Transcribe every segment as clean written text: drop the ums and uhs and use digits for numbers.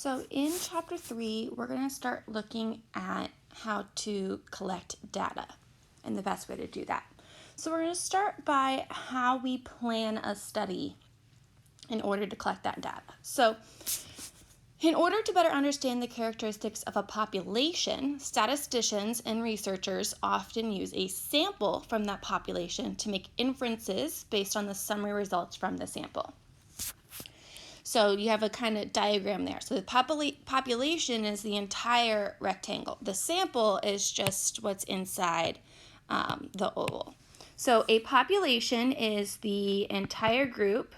So in chapter 3, we're going to start looking at how to collect data and the best way to do that. So we're going to start by how we plan a study in order to collect that data. So in order to better understand the characteristics of a population, statisticians and researchers often use a sample from that population to make inferences based on the summary results from the sample. So you have a kind of diagram there. So the population is the entire rectangle. The sample is just what's inside the oval. So a population is the entire group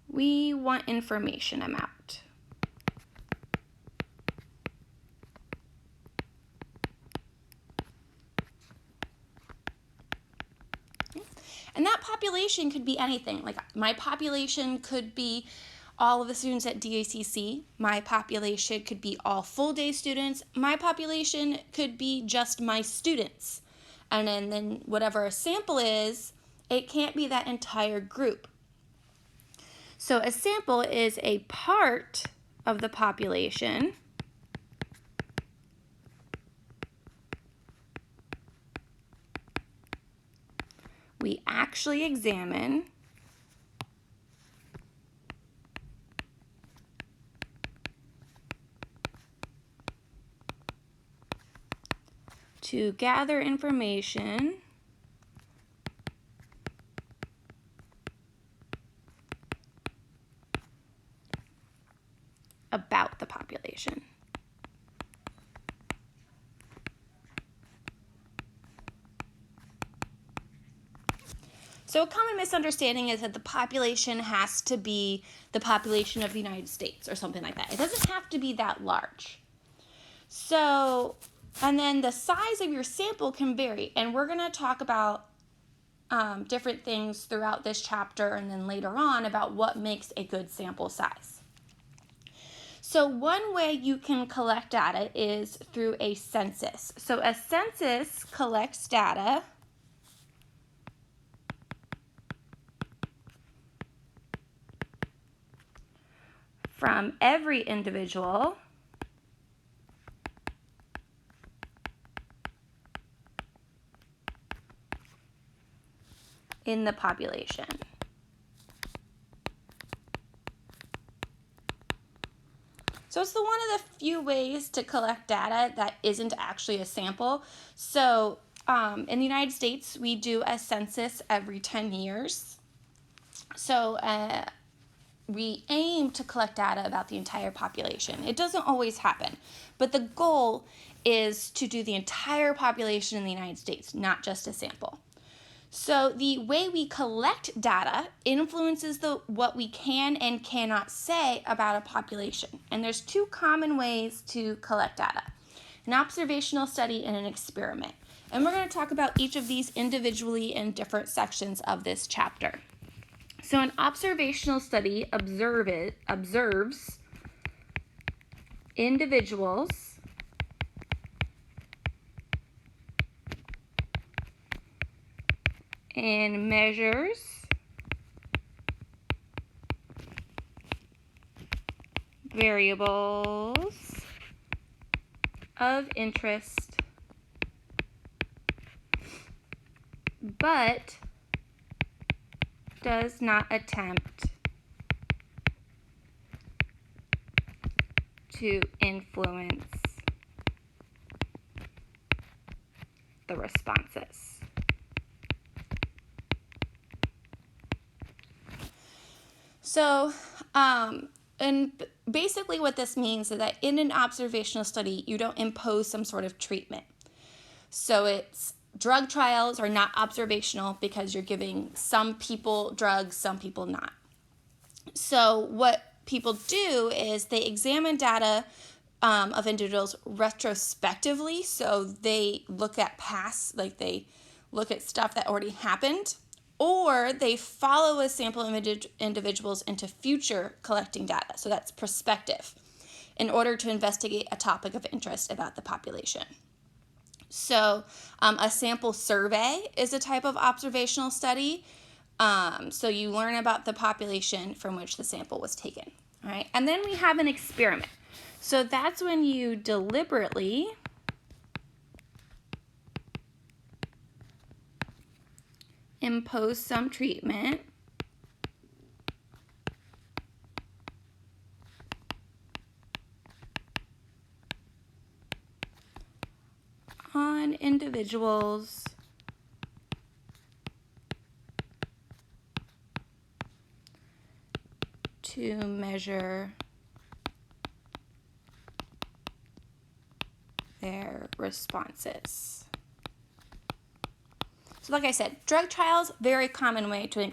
we want information about. And that population could be anything. Like my population could be all of the students at DACC. My population could be all full-day students. My population could be just my students. And then whatever a sample is, it can't be that entire group. So a sample is a part of the population we actually examine to gather information about the population. So a common misunderstanding is that the population has to be the population of the United States or something like that. It doesn't have to be that large. So, and then the size of your sample can vary. And we're going to talk about different things throughout this chapter and then later on about what makes a good sample size. So one way you can collect data is through a census. So a census collects data from every individual in the population. So it's one of the few ways to collect data that isn't actually a sample. So in the United States, we do a census every 10 years. So we aim to collect data about the entire population. It doesn't always happen, but the goal is to do the entire population in the United States, not just a sample. So the way we collect data influences what we can and cannot say about a population. And there's two common ways to collect data: an observational study and an experiment. And we're going to talk about each of these individually in different sections of this chapter. So an observational study observes individuals and measures variables of interest, but does not attempt to influence the responses. So, and basically what this means is that in an observational study, you don't impose some sort of treatment. So it's drug trials are not observational because you're giving some people drugs, some people not. So what people do is they examine data of individuals retrospectively. So they look at past, like they look at stuff that already happened, or they follow a sample of individuals into future collecting data. So that's prospective, in order to investigate a topic of interest about the population. So a sample survey is a type of observational study So you learn about the population from which the sample was taken. All right, and then we have an experiment. So that's when you deliberately impose some treatment on individuals to measure their responses. So like I said, drug trials, very common way to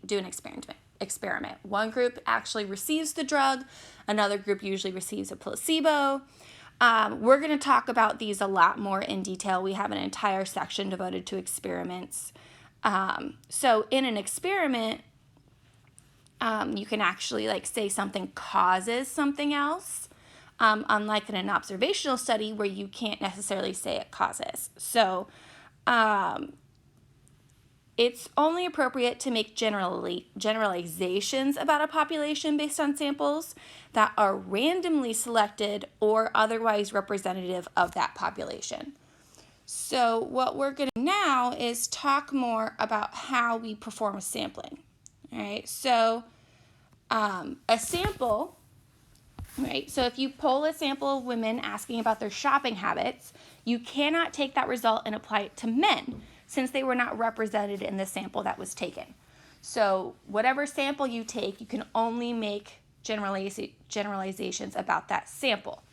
do an experiment. One group actually receives the drug, another group usually receives a placebo. We're going to talk about these a lot more in detail. We have an entire section devoted to experiments. So in an experiment, you can actually say something causes something else, unlike in an observational study where you can't necessarily say it causes. So it's only appropriate to make generalizations about a population based on samples that are randomly selected or otherwise representative of that population. So what we're going to do now is talk more about how we perform a sampling. All right, so a sample, right? So if you poll a sample of women asking about their shopping habits, you cannot take that result and apply it to men, since they were not represented in the sample that was taken. So whatever sample you take, you can only make generalizations about that sample.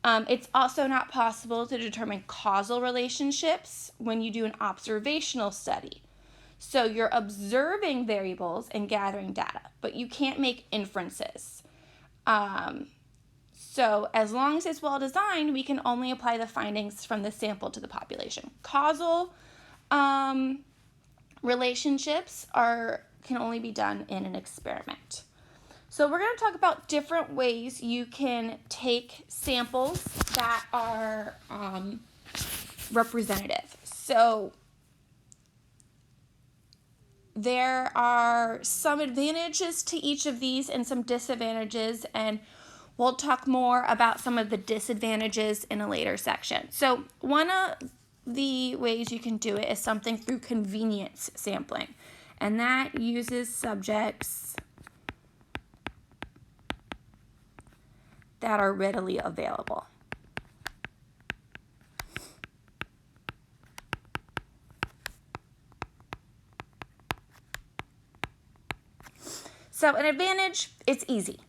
It's also not possible to determine causal relationships when you do an observational study. So you're observing variables and gathering data, but you can't make inferences. So as long as it's well designed, we can only apply the findings from the sample to the population. Causal relationships can only be done in an experiment. So we're going to talk about different ways you can take samples that are representative. So there are some advantages to each of these and some disadvantages, and we'll talk more about some of the disadvantages in a later section. So one of the ways you can do it is something through convenience sampling, and that uses subjects that are readily available. So an advantage, it's easy.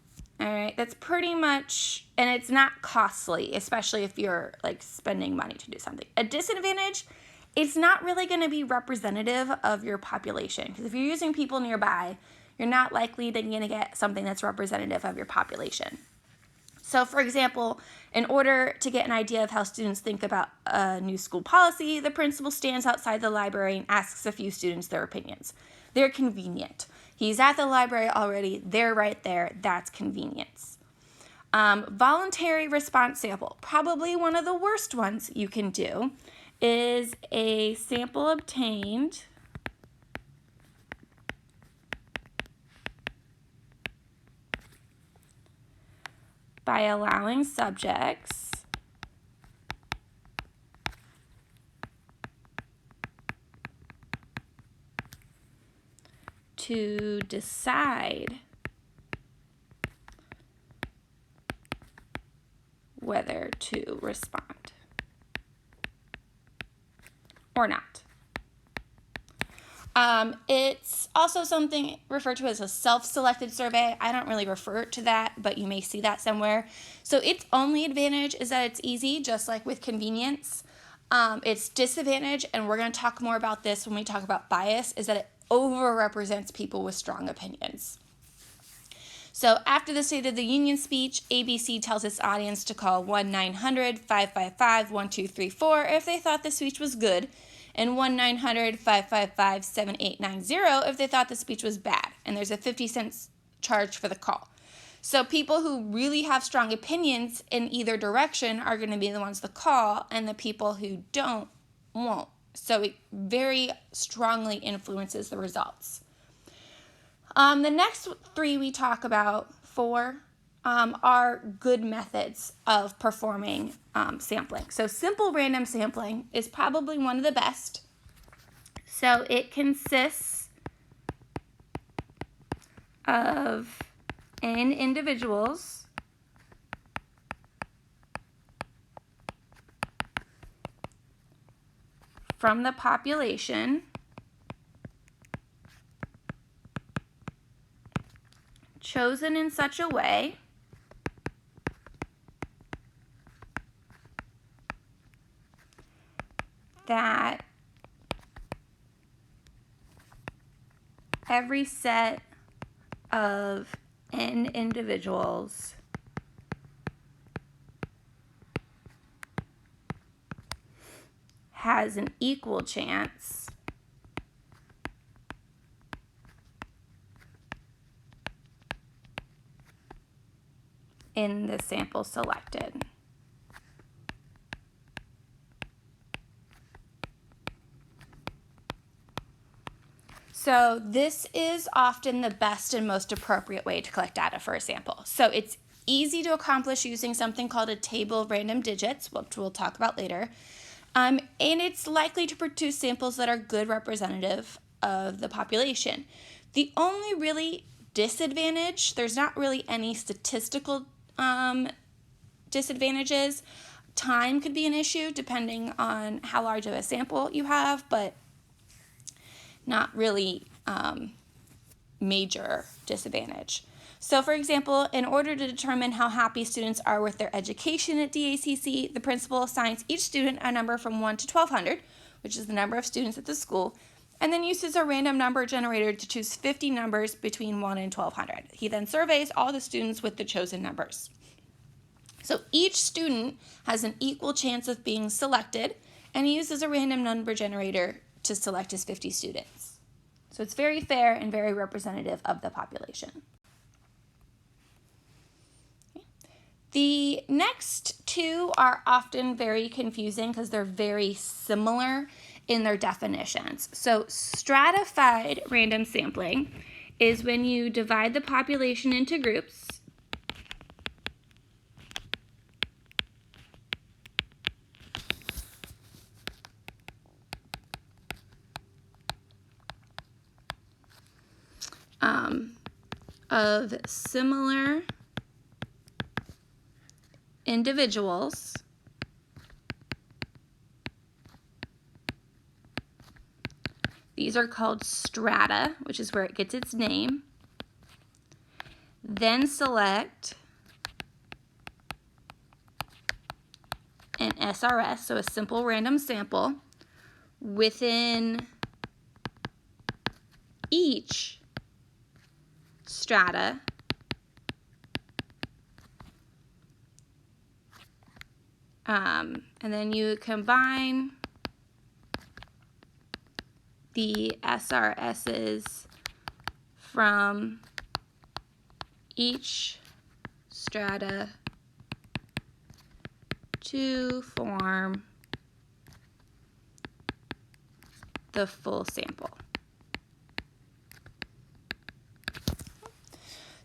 All right, that's pretty much, and it's not costly, especially if you're spending money to do something. A disadvantage, it's not really going to be representative of your population, because if you're using people nearby, you're not likely going to get something that's representative of your population. So for example, in order to get an idea of how students think about a new school policy, the principal stands outside the library and asks a few students their opinions. They're convenient. He's at the library already. They're right there. That's convenience. Voluntary response sample. Probably one of the worst ones you can do is a sample obtained by allowing subjects to decide whether to respond or not. It's also something referred to as a self-selected survey. I don't really refer to that, but you may see that somewhere. So its only advantage is that it's easy, just like with convenience. Its disadvantage, and we're going to talk more about this when we talk about bias, is that it overrepresents people with strong opinions. So after the State of the Union speech, ABC tells its audience to call 1-900-555-1234 if they thought the speech was good, and 1-900-555-7890 if they thought the speech was bad. And there's a 50-cent charge for the call. So people who really have strong opinions in either direction are going to be the ones to call, and the people who don't won't. So it very strongly influences the results. The next three we talk about, four, are good methods of performing sampling. So simple random sampling is probably one of the best. So it consists of n individuals from the population chosen in such a way that every set of n individuals has an equal chance in the sample selected. So this is often the best and most appropriate way to collect data for a sample. So it's easy to accomplish using something called a table of random digits, which we'll talk about later. And it's likely to produce samples that are good representative of the population. The only really disadvantage, there's not really any statistical disadvantages. Time could be an issue depending on how large of a sample you have, but not really major disadvantage. So for example, in order to determine how happy students are with their education at DACC, the principal assigns each student a number from 1 to 1,200, which is the number of students at the school, and then uses a random number generator to choose 50 numbers between 1 and 1,200. He then surveys all the students with the chosen numbers. So each student has an equal chance of being selected, and he uses a random number generator to select his 50 students. So it's very fair and very representative of the population. The next two are often very confusing because they're very similar in their definitions. So stratified random sampling is when you divide the population into groups of similar individuals These are called strata, which is where it gets its name. Then select an SRS, so a simple random sample, within each strata and then you combine the SRSs from each strata to form the full sample.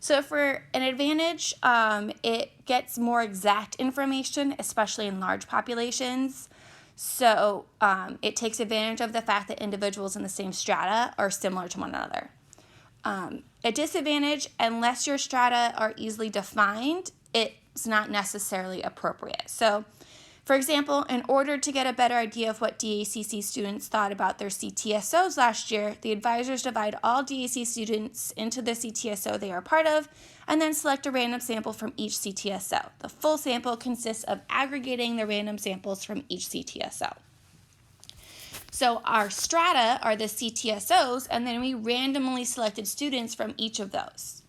So for an advantage, it gets more exact information, especially in large populations. So it takes advantage of the fact that individuals in the same strata are similar to one another. A disadvantage, unless your strata are easily defined, it's not necessarily appropriate. So, for example, in order to get a better idea of what DACC students thought about their CTSOs last year, the advisors divide all DAC students into the CTSO they are part of, and then select a random sample from each CTSO. The full sample consists of aggregating the random samples from each CTSO. So our strata are the CTSOs, and then we randomly selected students from each of those.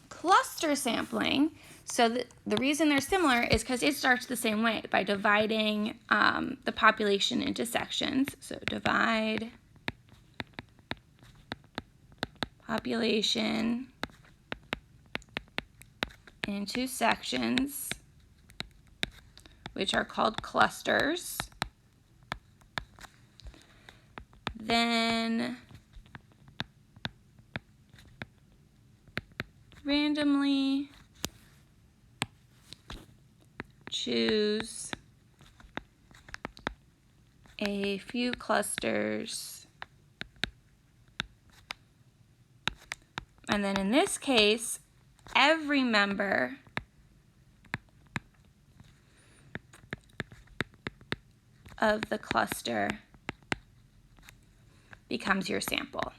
Cluster sampling, so the reason they're similar is because it starts the same way, by dividing the population into sections. So divide population into sections, which are called clusters. Then randomly choose a few clusters, and then in this case, every member of the cluster becomes your sample.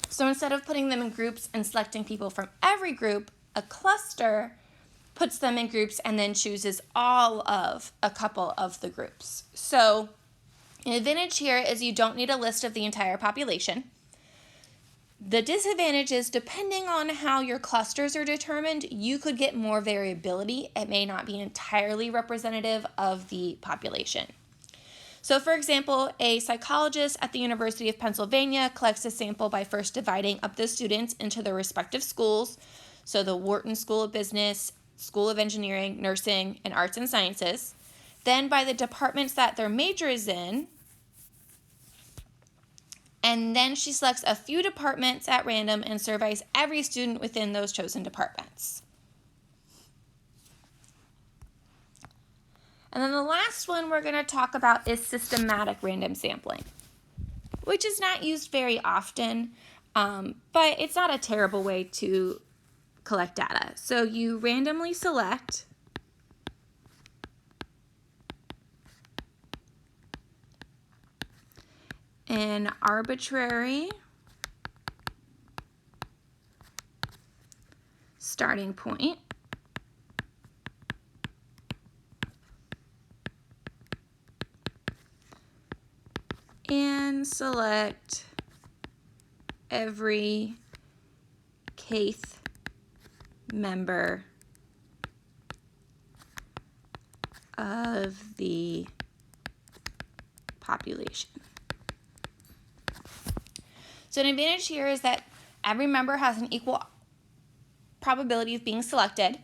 So instead of putting them in groups and selecting people from every group, a cluster puts them in groups and then chooses all of a couple of the groups. So an advantage here is you don't need a list of the entire population. The disadvantage is, depending on how your clusters are determined, you could get more variability. It may not be entirely representative of the population. So for example, a psychologist at the University of Pennsylvania collects a sample by first dividing up the students into their respective schools. So the Wharton School of Business, School of Engineering, Nursing, and Arts and Sciences. Then by the departments that their major is in. And then she selects a few departments at random and surveys every student within those chosen departments. And then the last one we're going to talk about is systematic random sampling, which is not used very often, but it's not a terrible way to collect data. So you randomly select an arbitrary starting point and select every kth member of the population. So an advantage here is that every member has an equal probability of being selected.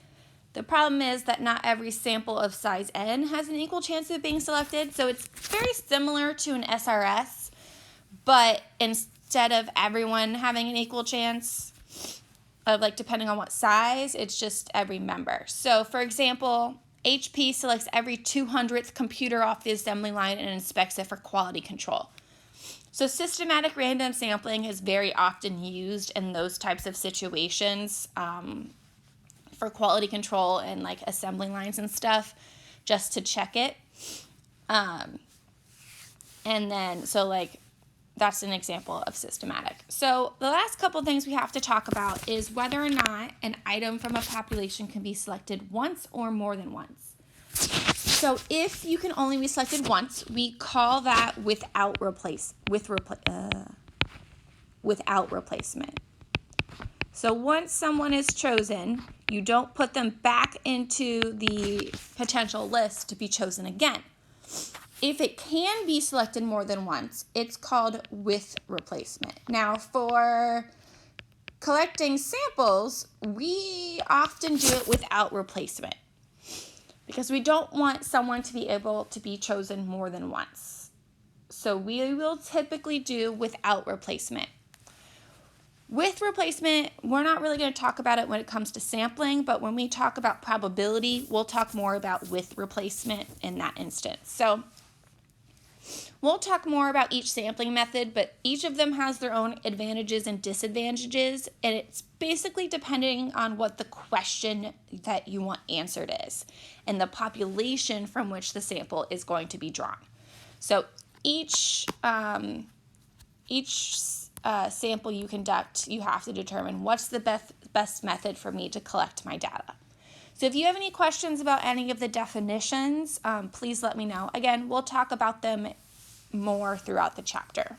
The problem is that not every sample of size n has an equal chance of being selected. So it's very similar to an SRS, but instead of everyone having an equal chance of, like, depending on what size, it's just every member. So for example, HP selects every 200th computer off the assembly line and inspects it for quality control. So systematic random sampling is very often used in those types of situations for quality control and like assembly lines and stuff, just to check it. And then, so like, that's an example of systematic. So the last couple things we have to talk about is whether or not an item from a population can be selected once or more than once. So if you can only be selected once, we call that without replacement. So once someone is chosen, you don't put them back into the potential list to be chosen again. If it can be selected more than once, it's called with replacement. Now for collecting samples, we often do it without replacement, because we don't want someone to be able to be chosen more than once. So we will typically do without replacement. With replacement, we're not really going to talk about it when it comes to sampling, but when we talk about probability, we'll talk more about with replacement in that instance. So we'll talk more about each sampling method, but each of them has their own advantages and disadvantages, and it's basically depending on what the question that you want answered is and the population from which the sample is going to be drawn. So each sample you conduct, you have to determine what's the best method for me to collect my data. So if you have any questions about any of the definitions, please let me know. Again, we'll talk about them more throughout the chapter.